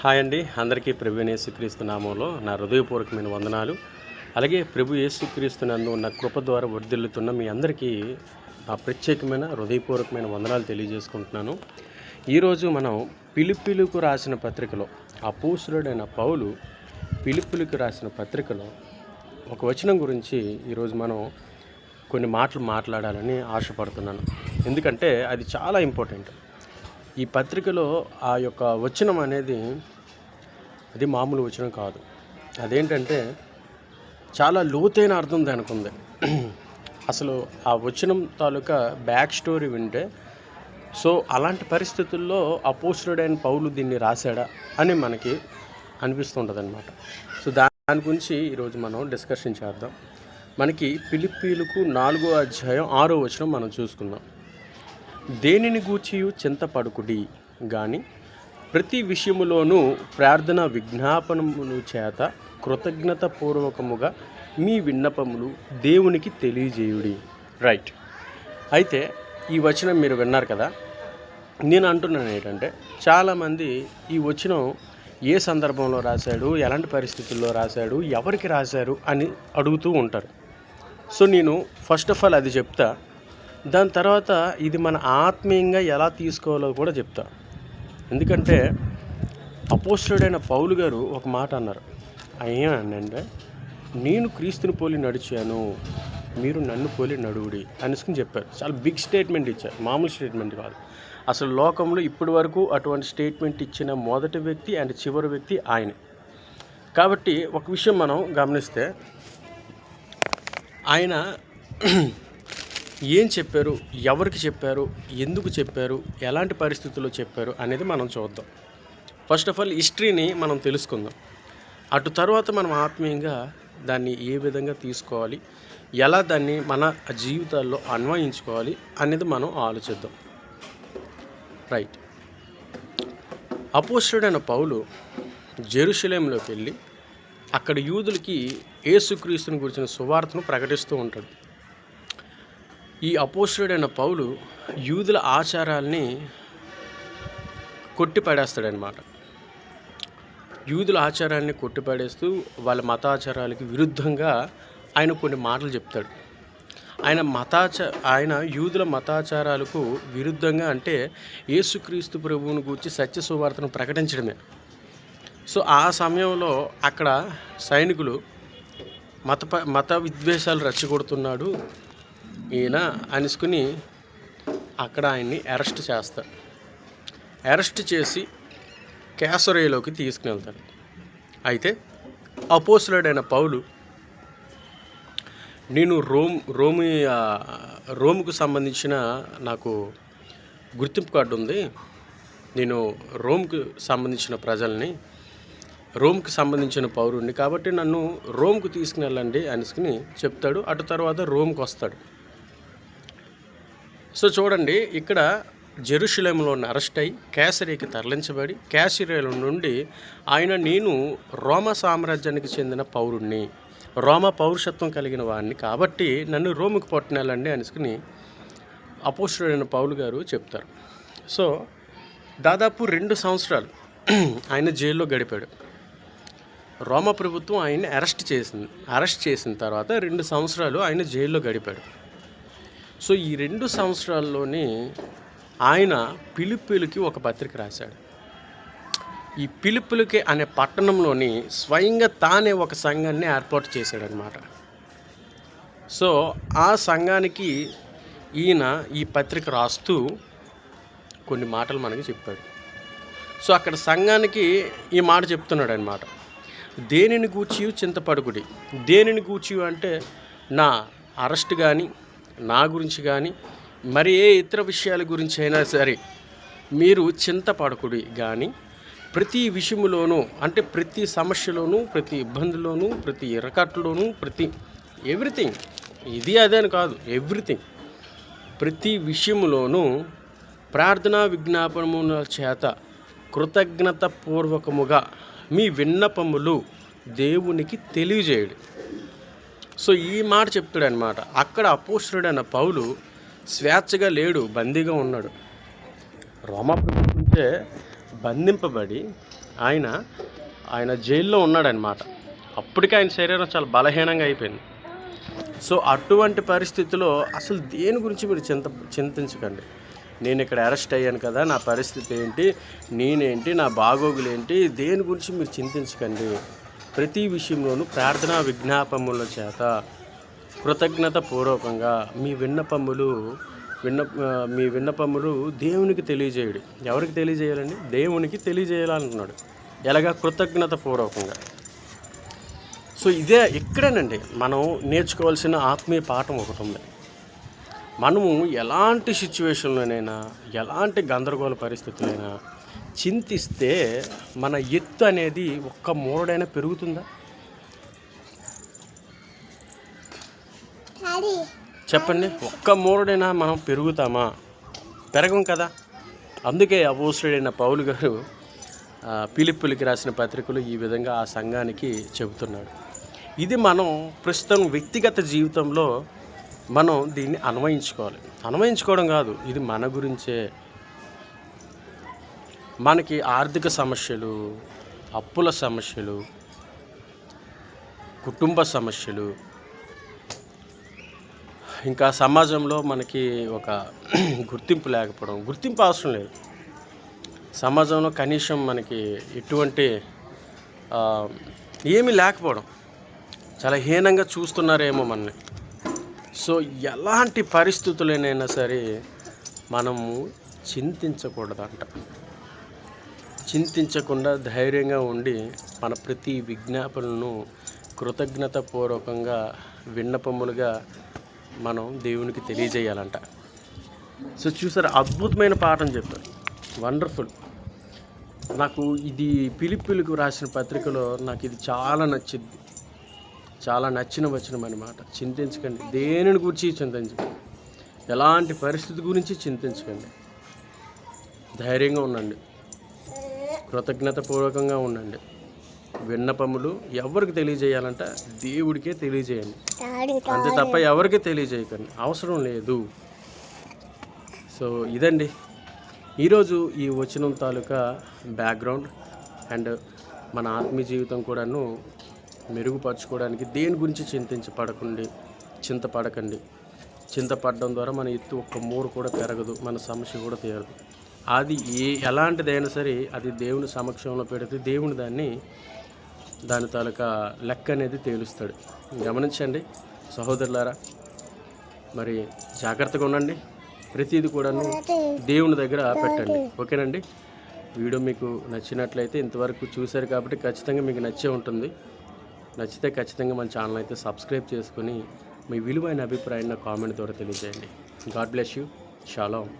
Hi అండి, అందరికీ ప్రభు యేసుక్రీస్తు నామంలో నా హృదయపూర్వకమైన వందనాలు. అలాగే ప్రభు యేసుక్రీస్తు నందు ఉన్న కృప ద్వారా వర్ధిల్లుతున్న మీ అందరికీ నా ప్రత్యేకమైన హృదయపూర్వకమైన వందనాలు తెలియజేసుకుంటున్నాను. ఈరోజు మనం ఫిలిప్పీలకు రాసిన పత్రికలో అపోస్తలుడైన పౌలు ఫిలిప్పీలకు రాసిన పత్రికలో ఒక వచనం గురించి ఈరోజు మనం కొన్ని మాటలు మాట్లాడాలని ఆశపడుతున్నాను. ఎందుకంటే అది చాలా ఇంపార్టెంట్. ఈ పత్రికలో ఆ యొక్క వచనం అనేది అది మామూలు వచనం కాదు. అదేంటంటే చాలా లోతైన అర్థం దానికి ఉంది. అసలు ఆ వచనం తాలూకా బ్యాక్ స్టోరీ వింటే అలాంటి పరిస్థితుల్లో అపోస్తలుడైన పౌలు దీన్ని రాశాడా అని మనకి అనిపిస్తుంటుంది అనమాట. దాని గురించి ఈరోజు మనం డిస్కషన్ చేద్దాం. మనకి ఫిలిప్పీలకు 4వ అధ్యాయం 6వ వచనం మనం చూసుకుందాం. దేనిని గూర్చియు చింతపడుకుడి గాని ప్రతి విషయములోనూ ప్రార్థన విజ్ఞాపనముల చేత కృతజ్ఞతాపూర్వకముగా మీ విన్నపములు దేవునికి తెలియజేయుడి. రైట్. అయితే ఈ వచనం మీరు విన్నారు కదా. నేను అంటున్నాను ఏంటంటే చాలామంది ఈ వచనం ఏ సందర్భంలో రాశాడు, ఎలాంటి పరిస్థితుల్లో రాశాడు, ఎవరికి రాశారు అని అడుగుతూ ఉంటారు. నేను ఫస్ట్ ఆఫ్ ఆల్ అది చెప్తా. దాని తర్వాత ఇది మన ఆత్మీయంగా ఎలా తీసుకోవాలో కూడా చెప్తా. ఎందుకంటే అపోస్తలుడైన పౌలు గారు ఒక మాట అన్నారు. అంటే నేను క్రీస్తుని పోలి నడిచాను, మీరు నన్ను పోలి నడువుడి అనేసుకుని చెప్పారు. చాలా బిగ్ స్టేట్మెంట్ ఇచ్చారు, మామూలు స్టేట్మెంట్ కాదు. అసలు లోకంలో ఇప్పటి వరకు అటువంటి స్టేట్మెంట్ ఇచ్చిన మొదటి వ్యక్తి అండ్ చివరి వ్యక్తి ఆయనే. కాబట్టి ఒక విషయం మనం గమనిస్తే ఆయన ఏం చెప్పారు, ఎవరికి చెప్పారు, ఎందుకు చెప్పారు, ఎలాంటి పరిస్థితుల్లో చెప్పారు అనేది మనం చూద్దాం. ఫస్ట్ ఆఫ్ ఆల్ హిస్టరీని మనం తెలుసుకుందాం. అటు తర్వాత మనం ఆత్మీయంగా దాన్ని ఏ విధంగా తీసుకోవాలి, ఎలా దాన్ని మన జీవితాల్లో అన్వయించుకోవాలి అనేది మనం ఆలోచిద్దాం. రైట్. అపోస్తలుడైన పౌలు జెరూసలేంలోకి వెళ్ళి అక్కడ యూదులకి యేసుక్రీస్తుని గురించిన సువార్తను ప్రకటిస్తూ ఉంటాడు. ఈ అపోస్తలుడైన పౌలు యూదుల ఆచారాల్ని కొట్టిపడేస్తాడనమాట. యూదుల ఆచారాన్ని కొట్టిపడేస్తూ వాళ్ళ మతాచారాలకి విరుద్ధంగా ఆయన కొన్ని మాటలు చెప్తాడు. ఆయన యూదుల మతాచారాలకు విరుద్ధంగా అంటే యేసుక్రీస్తు ప్రభువుని గూర్చి సత్య సువార్తను ప్రకటించడమే. ఆ సమయంలో అక్కడ సైనికులు మత విద్వేషాలు రెచ్చగొడుతున్నాడు ఈయన అనేసుకుని అక్కడ ఆయన్ని అరెస్ట్ చేస్తారు. అరెస్ట్ చేసి కేసరియలోకి తీసుకుని వెళ్తారు. అయితే అపోస్తలుడైన పౌలు నేను రోముకు సంబంధించిన నాకు గుర్తింపు కార్డు ఉంది, నేను రోమ్కు సంబంధించిన ప్రజల్ని, రోమ్కి సంబంధించిన పౌరుడిని, కాబట్టి నన్ను రోమ్కు తీసుకుని వెళ్ళండి అనేసుకుని చెప్తాడు. అటు తర్వాత రోమ్కి వస్తాడు. చూడండి, ఇక్కడ జెరూసలేంలో అరెస్ట్ అయ్యి కేసరికి తరలించబడి కేసరియలో నుండి నేను రోమా సామ్రాజ్యానికి చెందిన పౌరుణ్ణి, రోమా పౌరుషత్వం కలిగిన వాడిని, కాబట్టి నన్ను రోముకు పట్టుకెళ్ళండి అనేసుకుని అపోస్తలుడైన పౌలు గారు చెప్తారు. దాదాపు 2 సంవత్సరాలు ఆయన జైల్లో గడిపాడు. రోమా ప్రభుత్వం ఆయన్ని అరెస్ట్ చేసిన తర్వాత 2 సంవత్సరాలు ఆయన జైల్లో గడిపాడు. ఈ 2 సంవత్సరాల్లోనే ఆయన ఫిలిప్పీలకి ఒక పత్రిక రాశాడు. ఈ ఫిలిప్పీలకి అనే పట్టణంలోని స్వయంగా తానే ఒక సంఘాన్ని ఏర్పాటు చేశాడనమాట. ఆ సంఘానికి ఈయన ఈ పత్రిక రాస్తూ కొన్ని మాటలు మనకి చెప్పాడు. అక్కడ సంఘానికి ఈ మాట చెప్తున్నాడు అనమాట. దేనిని గూర్చి చింతపడుకుడి. దేనిని గూర్చి అంటే నా అరెస్ట్ కానీ, నా గురించి కానీ, మరి ఏ ఇతర విషయాల గురించి అయినా సరే మీరు చింతపడకుడి కానీ ప్రతి విషయంలోనూ, అంటే ప్రతి సమస్యలోనూ, ప్రతి ఇబ్బందిలోనూ, ప్రతి ఇరకట్లోనూ, ప్రతి ఎవ్రీథింగ్, ఇది అదే అని కాదు, ఎవ్రీథింగ్, ప్రతి విషయంలోనూ ప్రార్థనా విజ్ఞాపనముల చేత కృతజ్ఞతాపూర్వకముగా మీ విన్నపములు దేవునికి తెలియజేయడు. ఈ మాట చెప్తాడనమాట. అక్కడ అపోస్తలుడైన పౌలు స్వేచ్ఛగా లేడు, బందీగా ఉన్నాడు. రోమా ప్రభుత్వంచే బంధింపబడి ఆయన జైల్లో ఉన్నాడనమాట. అప్పటికే ఆయన శరీరం చాలా బలహీనంగా అయిపోయింది. సో అటువంటి పరిస్థితిలో అసలు దేని గురించి మీరు చింతించకండి. నేను ఇక్కడ అరెస్ట్ అయ్యాను కదా, నా పరిస్థితి ఏంటి, నేనేంటి, నా బాగోగులు ఏంటి, దేని గురించి మీరు చింతించకండి. ప్రతి విషయంలోనూ ప్రార్థనా విజ్ఞాపముల చేత కృతజ్ఞత పూర్వకంగా మీ విన్నపములు దేవునికి తెలియజేయడు. ఎవరికి తెలియజేయాలండి? దేవునికి తెలియజేయాలనుకున్నాడు. ఎలాగా? కృతజ్ఞత పూర్వకంగా. సో ఇక్కడేనండి మనం నేర్చుకోవాల్సిన ఆత్మీయ పాఠం ఒకటి ఉంది. మనము ఎలాంటి సిచ్యువేషన్లోనైనా, ఎలాంటి గందరగోళ పరిస్థితులైనా చింతిస్తే మన ఎత్తు అనేది ఒక్క మూరడైనా పెరుగుతుందా? చెప్పండి. ఒక్క మూరడైనా మనం పెరుగుతామా? పెరగం కదా. అందుకే అపోస్తలుడైన పౌలు గారు ఫిలిప్పీయులకు రాసిన పత్రికలు ఈ విధంగా ఆ సంఘానికి చెబుతున్నాడు. ఇది మనం ప్రస్తుతం వ్యక్తిగత జీవితంలో మనం దీన్ని అన్వయించుకోవడం కాదు, ఇది మన గురించే. మనకి ఆర్థిక సమస్యలు, అప్పుల సమస్యలు, కుటుంబ సమస్యలు, ఇంకా సమాజంలో మనకి ఒక గుర్తింపు లేకపోవడం. గుర్తింపు అవసరం లేదు. సమాజంలో కనీసం మనకి ఎటువంటి ఏమీ లేకపోవడం, చాలా హీనంగా చూస్తున్నారేమో మనల్ని. సో ఎలాంటి పరిస్థితులైనా సరే మనము చింతించకూడదంట. చింతించకుండా ధైర్యంగా ఉండి మన ప్రతి విజ్ఞాపనలను కృతజ్ఞతాపూర్వకంగా విన్నపములుగా మనం దేవునికి తెలియజేయాలంట. సో చూసారా, అద్భుతమైన పాఠం చెప్పారు. వండర్ఫుల్. నాకు ఇది ఫిలిప్పీయులకు రాసిన పత్రికలో నాకు ఇది చాలా నచ్చింది. చాలా నచ్చిన వచనం అన్నమాట. చింతించకండి, దేనిని గురించి చింతించకండి, ఎలాంటి పరిస్థితి గురించి చింతించకండి. ధైర్యంగా ఉండండి, కృతజ్ఞతాపూర్వకంగా ఉండండి. విన్నపములు ఎవరికి తెలియజేయాలంట? దేవుడికే తెలియజేయండి, అంతే తప్ప ఎవరికి తెలియజేయకండి, అవసరం లేదు. సో ఇదండి ఈరోజు ఈ వచనం తాలూకా బ్యాక్గ్రౌండ్. అండ్ మన ఆత్మీయ జీవితం కూడాను మెరుగుపరచుకోవడానికి దేని గురించి చింతపడకండి. చింతపడడం ద్వారా మన ఎత్తు ఒక్క మూరు కూడా పెరగదు, మన సమస్య కూడా తీరదు. అది ఎలాంటిదైనా సరే అది దేవుని సమక్షంలో పెడితే దేవుని దాని తాలూకా లెక్క అనేది తేలుస్తాడు. గమనించండి సహోదరులారా, మరి జాగ్రత్తగా ఉండండి. ప్రతిదీ కూడాను దేవుని దగ్గర పెట్టండి. ఓకేనండి. వీడియో మీకు నచ్చినట్లయితే ఇంతవరకు చూశారు కాబట్టి ఖచ్చితంగా మీకు నచ్చే ఉంటుంది. నచ్చితే ఖచ్చితంగా మన ఛానల్ అయితే సబ్స్క్రైబ్ చేసుకొని మీ విలువైన అభిప్రాయాన్ని కామెంట్ ద్వారా తెలియజేయండి. God bless you. షాలోమ్.